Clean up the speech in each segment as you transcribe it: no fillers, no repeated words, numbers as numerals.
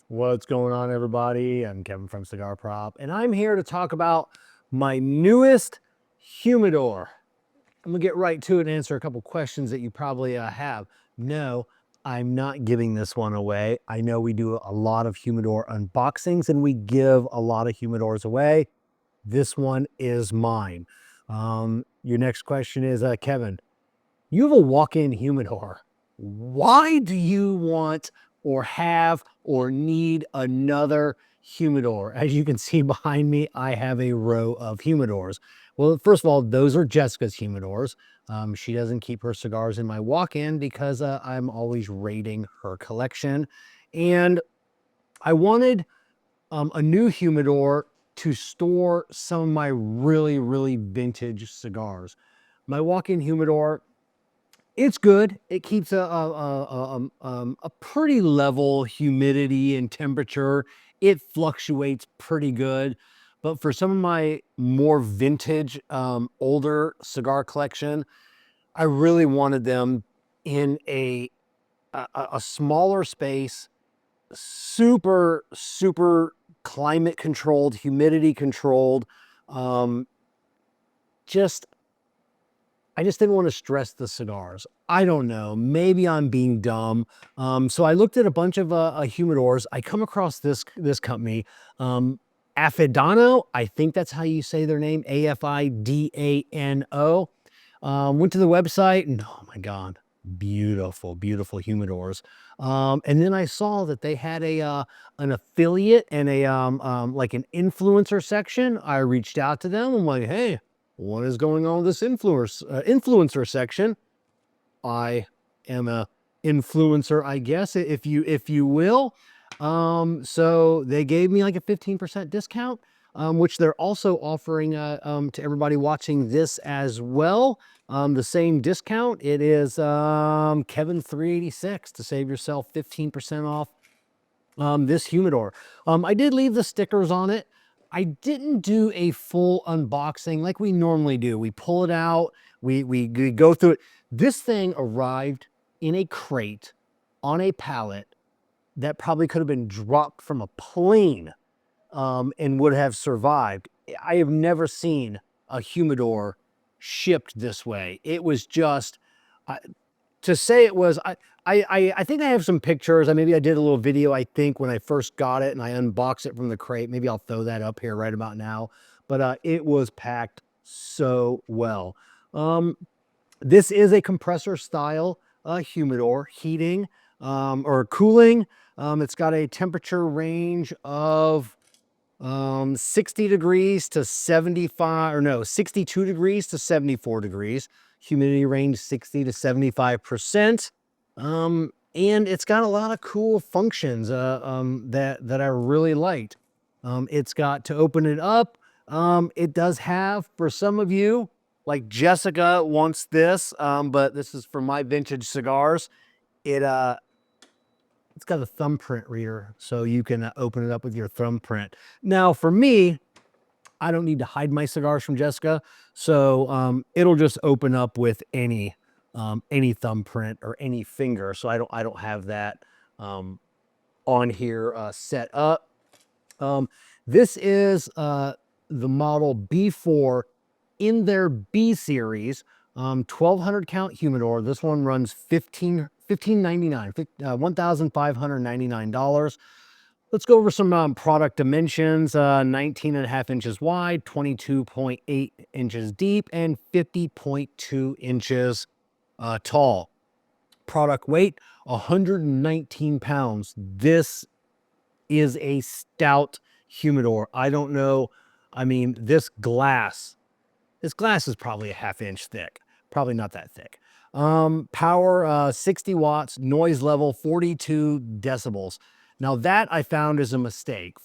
What's going on, everybody? I'm Kevin from Cigar Prop, and I'm here to talk about my newest humidor. I'm gonna get right to it and answer a couple questions that you probably have. No, I'm not giving this one away. I know we do a lot of humidor unboxings and we give a lot of humidors away. This one is mine. Your next question is, Kevin, you have a walk-in humidor. Why do you want or have or need another humidor? As you can see behind me, I have a row of humidors. Well, first of all, those are Jessica's humidors. She doesn't keep her cigars in my walk-in because I'm always raiding her collection. And I wanted a new humidor to store some of my really vintage cigars. My walk-in humidor, it's good. It keeps a pretty level humidity and temperature. It fluctuates pretty good. But for some of my more vintage, older cigar collection, I really wanted them in a smaller space, super climate controlled, humidity controlled. Um, just I just didn't want to stress the cigars. I don't know. Maybe I'm being dumb. So I looked at a bunch of humidors. I come across this company, Afidano. I think that's how you say their name. Afidano. Went to the website and oh my God, beautiful humidors. And then I saw that they had an affiliate and a like an influencer section. I reached out to them. I'm like, hey, what is going on with this influencer section? I am a influencer, I guess, if you will. So they gave me like a 15% discount, which they're also offering to everybody watching this as well. The same discount. It is Kevin 386 to save yourself 15% off this humidor. I did leave the stickers on it. I didn't do a full unboxing like we normally do. We pull it out, we go through it. This thing arrived in a crate on a pallet that probably could have been dropped from a plane and would have survived. I have never seen a humidor shipped this way. It was just, to say it was, I think I have some pictures. Maybe I did a little video, I think, when I first got it and I unboxed it from the crate. Maybe I'll throw that up here right about now. But it was packed so well. This is a compressor style humidor, heating or cooling. It's got a temperature range of 60 degrees to 75, or no, 62 degrees to 74 degrees. Humidity range 60 to 75%. And it's got a lot of cool functions that I really liked. It's got to open it up. It does have, for some of you, like Jessica wants this, but this is for my vintage cigars. It's got a thumbprint reader, so you can open it up with your thumbprint. Now, for me, I don't need to hide my cigars from Jessica, so it'll just open up with any thumbprint or any finger. So I don't have that on here set up. This is the model B4 in their B series, 1200 count humidor. This one runs $1,599. Let's go over some product dimensions. 19.5 inches wide, 22.8 inches deep, and 50.2 inches tall. Product weight, 119 pounds. This is a stout humidor. I don't know. This glass is probably a half-inch thick. Probably not that thick. Power, 60 watts, noise level, 42 decibels. Now that I found is a mistake.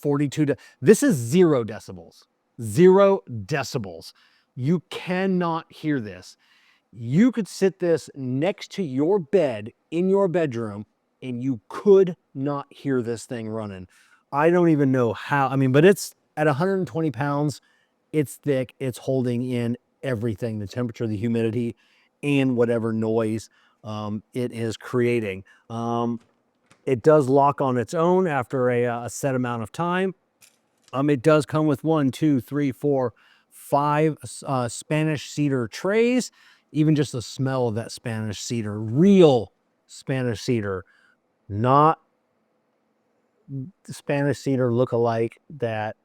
This is 0 decibels. 0 decibels. You cannot hear this. You could sit this next to your bed in your bedroom and you could not hear this thing running. I don't even know how. But it's at 120 pounds. It's thick. It's holding in everything, the temperature, the humidity, and whatever noise it is creating. It does lock on its own after a set amount of time. It does come with 1, 2, 3, 4, 5 Spanish cedar trays. Even just the smell of that Spanish cedar, real Spanish cedar, not Spanish cedar look-alike that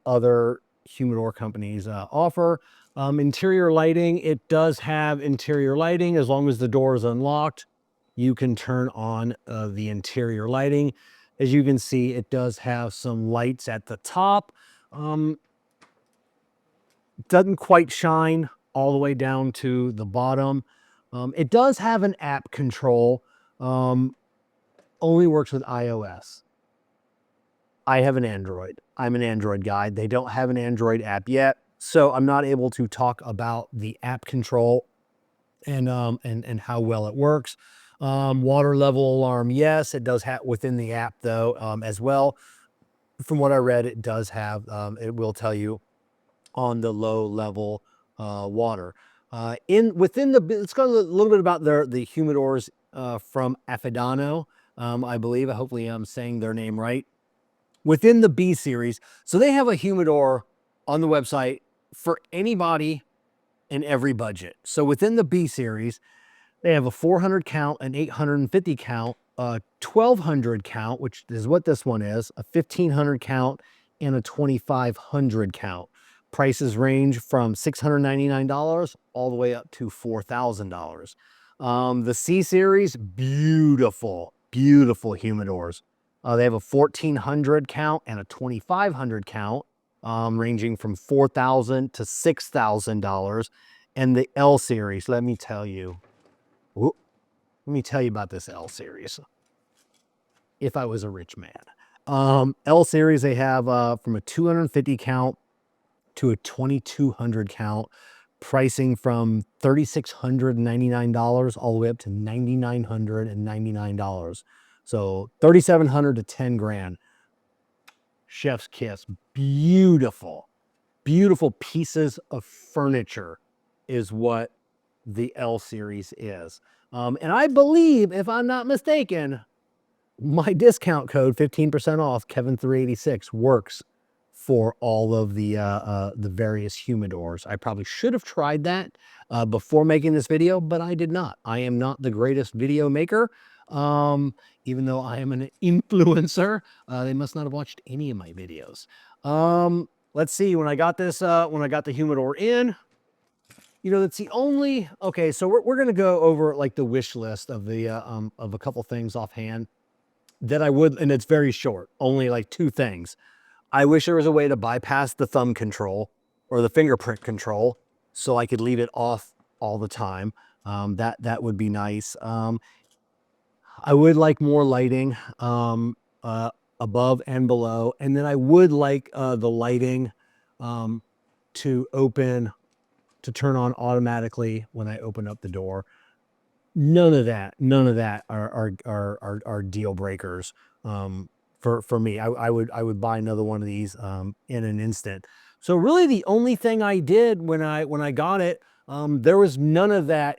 other humidor companies offer. Interior lighting, it does have interior lighting. As long as the door is unlocked, you can turn on the interior lighting. As you can see, it does have some lights at the top. Doesn't quite shine all the way down to the bottom. It does have an app control. Only works with iOS. I have an Android. I'm an Android guy. They don't have an Android app yet, so I'm not able to talk about the app control and how well it works. Water level alarm, yes, it does have within the app though as well. From what I read, it does have. It will tell you on the low level water. Within the, let's go a little bit about the humidors from Afidano. I believe. Hopefully, I'm saying their name right. Within the B series, so they have a humidor on the website for anybody in every budget. So within the B series, they have a 400 count, an 850 count, a 1200 count, which is what this one is, a 1500 count, and a 2500 count. Prices range from $699 all the way up to $4,000. The C series, beautiful, beautiful humidors. They have a 1400 count and a 2500 count, ranging from $4,000 to $6,000. And the L series, let me tell you about this L series. If I was a rich man. L series, they have from a 250 count to a 2200 count, pricing from $3,699 all the way up to $9,999. So $3,700 to 10 grand. Chef's kiss. Beautiful, beautiful pieces of furniture is what the L series is. And I believe, if I'm not mistaken, my discount code, 15% off, Kevin386, works for all of the various humidors. I probably should have tried that before making this video, but I did not. I am not the greatest video maker. Even though I am an influencer, they must not have watched any of my videos. Let's see, when I got this, when I got the humidor in, you know, that's the only, okay, so we're gonna go over like the wish list of the of a couple things offhand that I would, and it's very short, only like 2 things. I wish there was a way to bypass the thumb control or the fingerprint control so I could leave it off all the time. That would be nice. I would like more lighting above and below. And then I would like the lighting to turn on automatically when I open up the door. None of that are deal breakers for me. I would buy another one of these in an instant. So really the only thing I did when I got it, there was none of that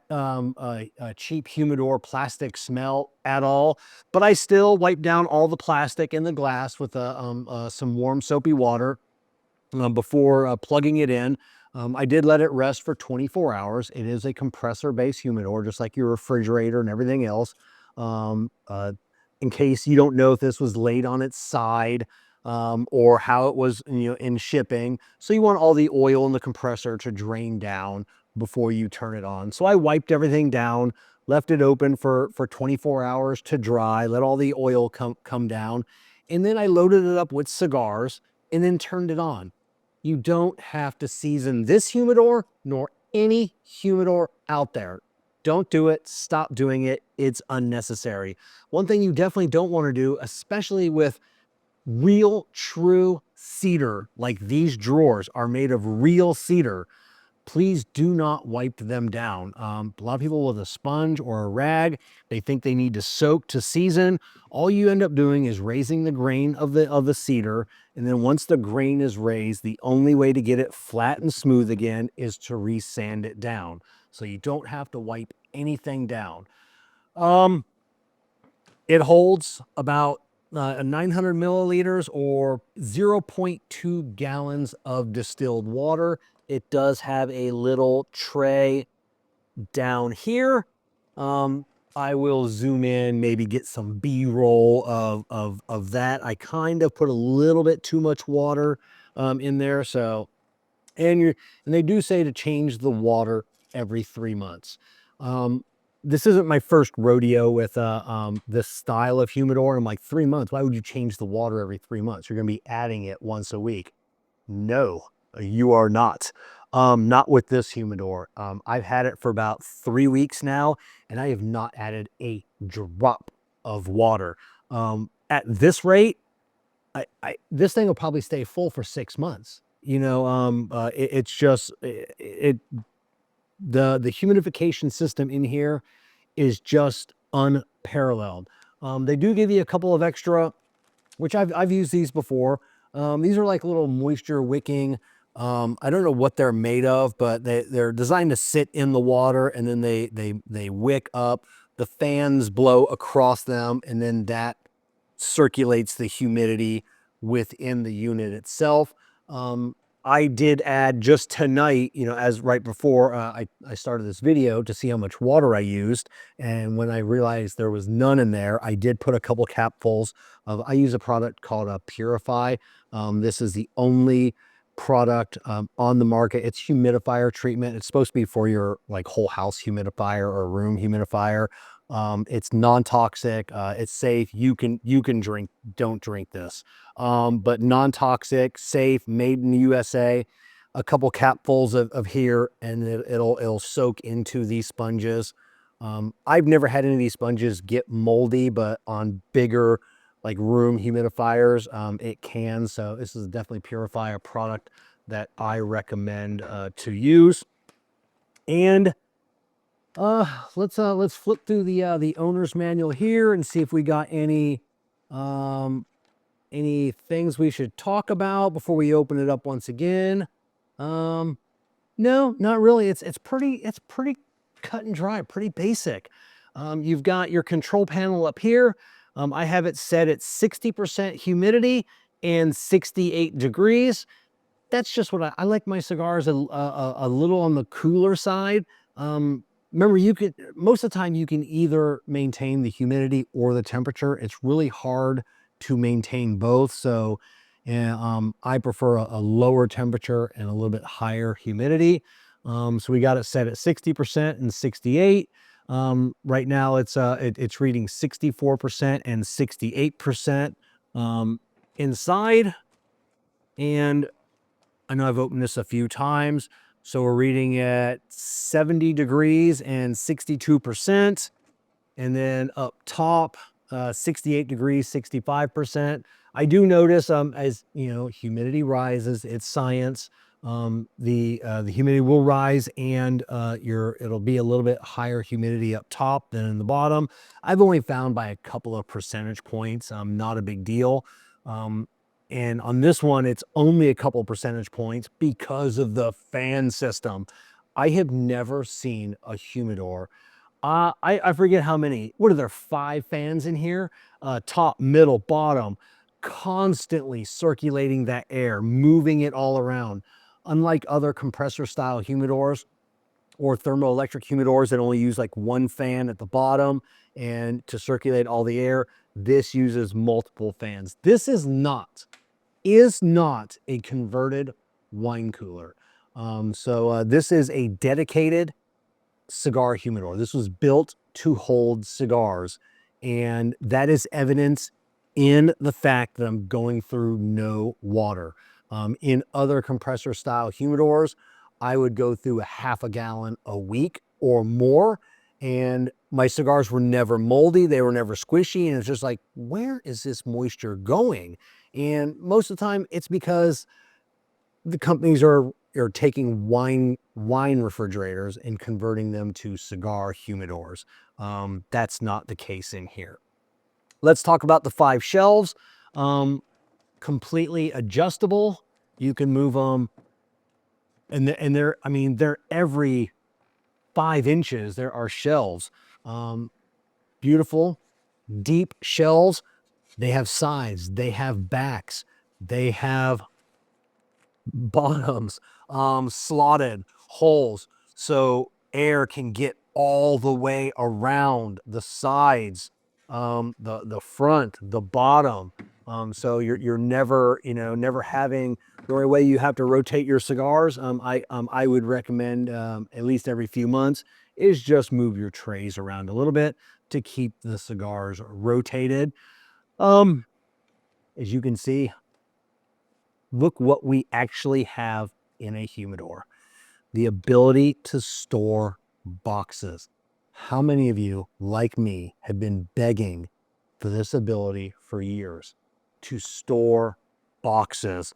cheap humidor plastic smell at all, but I still wiped down all the plastic and the glass with some warm soapy water before plugging it in. I did let it rest for 24 hours. It is a compressor-based humidor, just like your refrigerator and everything else. In case you don't know if this was laid on its side or how it was, you know, in shipping. So you want all the oil in the compressor to drain down before you turn it on. So I wiped everything down, left it open for 24 hours to dry, let all the oil come down, and then I loaded it up with cigars and then turned it on. You don't have to season this humidor nor any humidor out there. Don't do it. Stop doing it. It's unnecessary. One thing you definitely don't want to do, especially with real, true cedar, like these drawers are made of real cedar, please do not wipe them down. A lot of people with a sponge or a rag, they think they need to soak to season. All you end up doing is raising the grain of the cedar. And then once the grain is raised, the only way to get it flat and smooth again is to resand it down. So you don't have to wipe anything down. It holds about 900 milliliters or 0.2 gallons of distilled water. It does have a little tray down here. I will zoom in, maybe get some B-roll of that. I kind of put a little bit too much water in there. So, and they do say to change the water every 3 months. This isn't my first rodeo with this style of humidor. I'm like, 3 months, why would you change the water every 3 months? You're going to be adding it once a week. No, you are not. Not with this humidor. I've had it for about 3 weeks now, and I have not added a drop of water. At this rate, this thing will probably stay full for 6 months. You know, it's just the humidification system in here is just unparalleled. They do give you a couple of extra, which I've used these before. These are like little moisture wicking. I don't know what they're made of, but they're designed to sit in the water, and then they wick up. The fans blow across them, and then that circulates the humidity within the unit itself. I did add just tonight, you know, as right before I started this video, to see how much water I used. And when I realized there was none in there, I did put a couple capfuls of, I use a product called Purify. This is the only product on the market. It's humidifier treatment. It's supposed to be for your like whole house humidifier or room humidifier. It's non-toxic, it's safe. You can drink, don't drink this. But non-toxic, safe, made in the USA. A couple capfuls of here, and it'll soak into these sponges. I've never had any of these sponges get moldy, but on bigger like room humidifiers, it can. So this is definitely Purifier product that I recommend to use. And let's flip through the owner's manual here and see if we got any things we should talk about before we open it up once again. No, not really. It's pretty cut and dry, pretty basic. You've got your control panel up here. I have it set at 60% humidity and 68 degrees. That's just what I like my cigars a little on the cooler side. Remember, you could, most of the time you can either maintain the humidity or the temperature. It's really hard to maintain both. So I prefer a lower temperature and a little bit higher humidity. So we got it set at 60% and 68. Right now it's reading 64% and 68% inside. And I know I've opened this a few times. So we're reading at 70 degrees and 62%. And then up top, 68 degrees, 65%. I do notice as you know, humidity rises, it's science. The humidity will rise, and it'll be a little bit higher humidity up top than in the bottom. I've only found by a couple of percentage points, not a big deal. And on this one, it's only a couple percentage points because of the fan system. I have never seen a humidor. I forget how many. What are there, 5 fans in here? Top, middle, bottom, constantly circulating that air, moving it all around. Unlike other compressor style humidors or thermoelectric humidors that only use like one fan at the bottom and to circulate all the air, this uses multiple fans. This is not a converted wine cooler. This is a dedicated cigar humidor. This was built to hold cigars, and that is evidence in the fact that I'm going through no water. In other compressor style humidors, I would go through a half a gallon a week or more, and my cigars were never moldy, they were never squishy, and it's just like, where is this moisture going? And most of the time it's because the companies are taking wine refrigerators and converting them to cigar humidors. That's not the case in here. Let's talk about the 5 shelves. Completely adjustable. You can move them, and they're, I mean, they're every 5 inches. There are shelves. Beautiful. deep shelves. They have sides, they have backs, they have bottoms, slotted holes, so air can get all the way around the sides, the front, the bottom. So you're never, never having the only way you have to rotate your cigars. I would recommend at least every few months is just move your trays around a little bit to keep the cigars rotated. Um, as you can see, look what we actually have in a humidor. The ability to store boxes. How many of you, like me, have been begging for this ability for years to store boxes?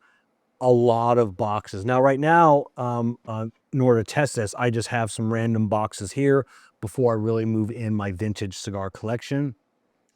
A lot of boxes. Now, right now, in order to test this, I just have some random boxes here before I really move in my vintage cigar collection.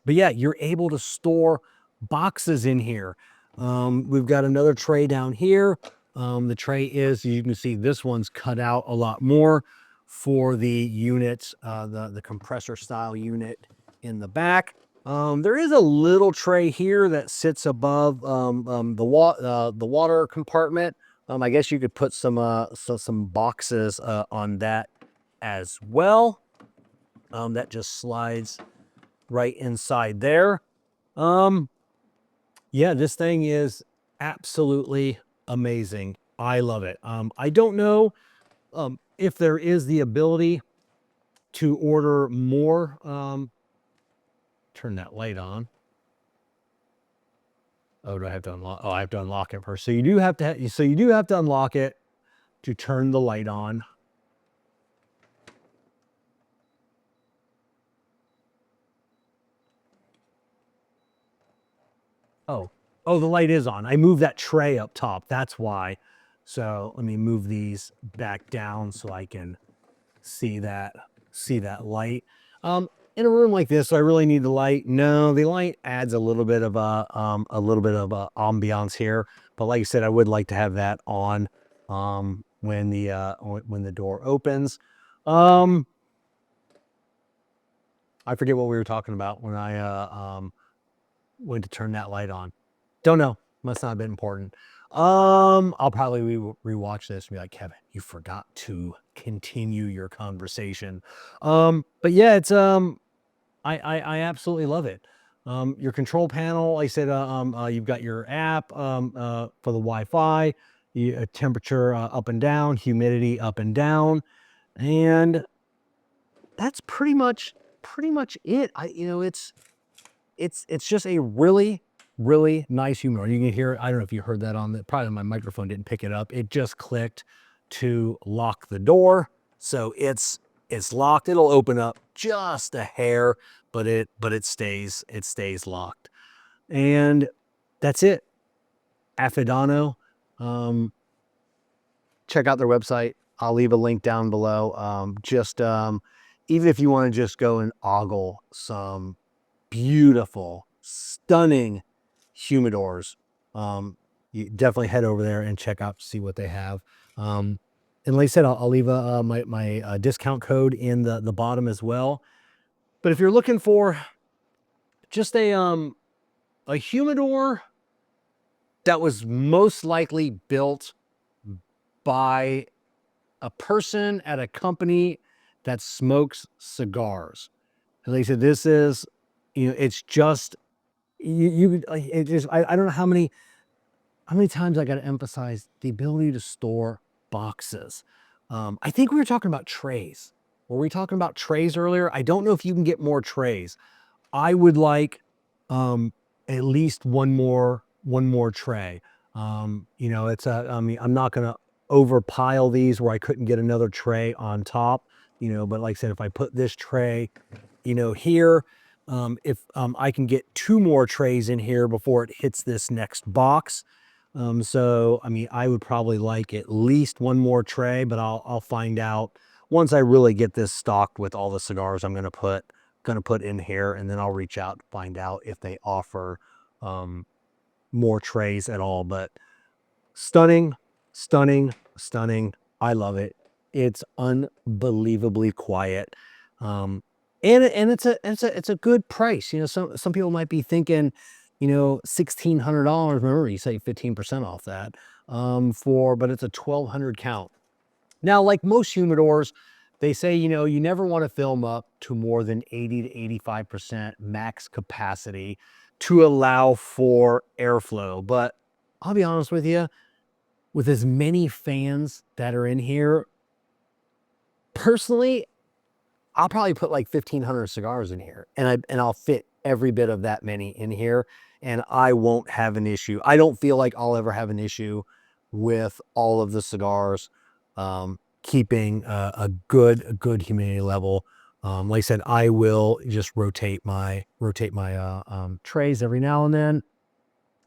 But yeah, you're able to store boxes in here. We've got another tray down here. The tray is, you can see this one's cut out a lot more for the units, the compressor style unit in the back. There is a little tray here that sits above the water compartment. I guess you could put some boxes on that as well. That just slides right inside there. Yeah, this thing is absolutely amazing. I love it. I don't know if there is the ability to order more. Turn that light on. Oh, do I have to unlock? Oh, I have to unlock it first. So you do have to unlock it to turn the light on. Oh, the light is on. I moved that tray up top. That's why. So let me move these back down so I can see that light. In a room like this, do I really need the light? No, the light adds a little bit of ambiance here. But like I said, I would like to have that on when the door opens. I forget what we were talking about when I went to turn that light on. Don't know. Must not have been important. I'll probably rewatch this and be like, Kevin, you forgot to continue your conversation. But yeah, it's I absolutely love it. Your control panel, like I said, you've got your app for the Wi-Fi, temperature up and down, humidity up and down, and that's pretty much it. It's just a really, really nice humidor. You can hear, I don't know if you heard that on the, probably my microphone didn't pick it up. It just clicked to lock the door. So it's locked. It'll open up just a hair, but it stays locked. And that's it. Afidano. Check out their website. I'll leave a link down below. Even if you want to just go and ogle some beautiful, stunning humidors, you definitely head over there and check out, see what they have. And like I said, I'll leave my discount code in the bottom as well. But if you're looking for just a humidor that was most likely built by a person at a company that smokes cigars, and like I said, this is, it's just it just, I don't know how many times I got to emphasize the ability to store boxes. I think we were talking about trays. Were we talking about trays earlier? I don't know if you can get more trays. I would like at least one more tray. It's I mean, I'm not going to overpile these where I couldn't get another tray on top, but like I said, if I put this tray, here, if I can get two more trays in here before it hits this next box. So, I mean, I would probably like at least one more tray, but I'll find out once I really get this stocked with all the cigars I'm going to put in here, and then I'll reach out to find out if they offer more trays at all. But stunning, stunning, stunning. I love it. It's unbelievably quiet. And it's a good price. You know, some people might be thinking, you know, $1,600. Remember, you say 15% off that, but it's a 1,200 count. Now, like most humidors, they say, you know, you never want to fill them up to more than 80 to 85% max capacity to allow for airflow. But I'll be honest with you, with as many fans that are in here, personally, I'll probably put like 1,500 cigars in here, and I'll fit every bit of that many in here, and I won't have an issue. I don't feel like I'll ever have an issue with all of the cigars keeping a good humidity level. Like I said, I will just rotate my trays every now and then,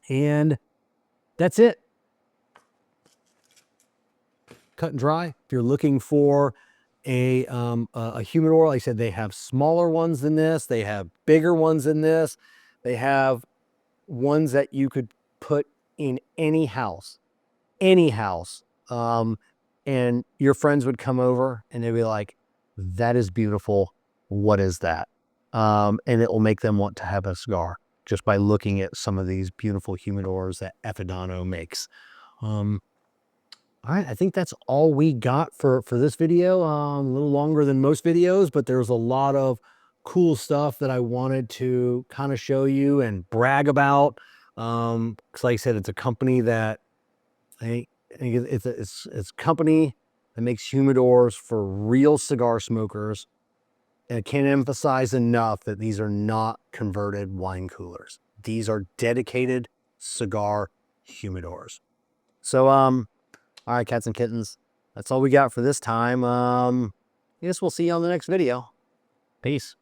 and that's it. Cut and dry. If you're looking for a humidor, like I said, they have smaller ones than this. They have bigger ones than this. They have ones that you could put in any house, any house. And your friends would come over and they'd be like, that is beautiful. What is that? And it will make them want to have a cigar just by looking at some of these beautiful humidors that Afidano makes. All right, I think that's all we got for this video. A little longer than most videos, but there's a lot of cool stuff that I wanted to kind of show you and brag about. Because like I said, it's a company that I think it's a company that makes humidors for real cigar smokers. And I can't emphasize enough that these are not converted wine coolers. These are dedicated cigar humidors. So, all right, cats and kittens, that's all we got for this time. I guess we'll see you on the next video. Peace.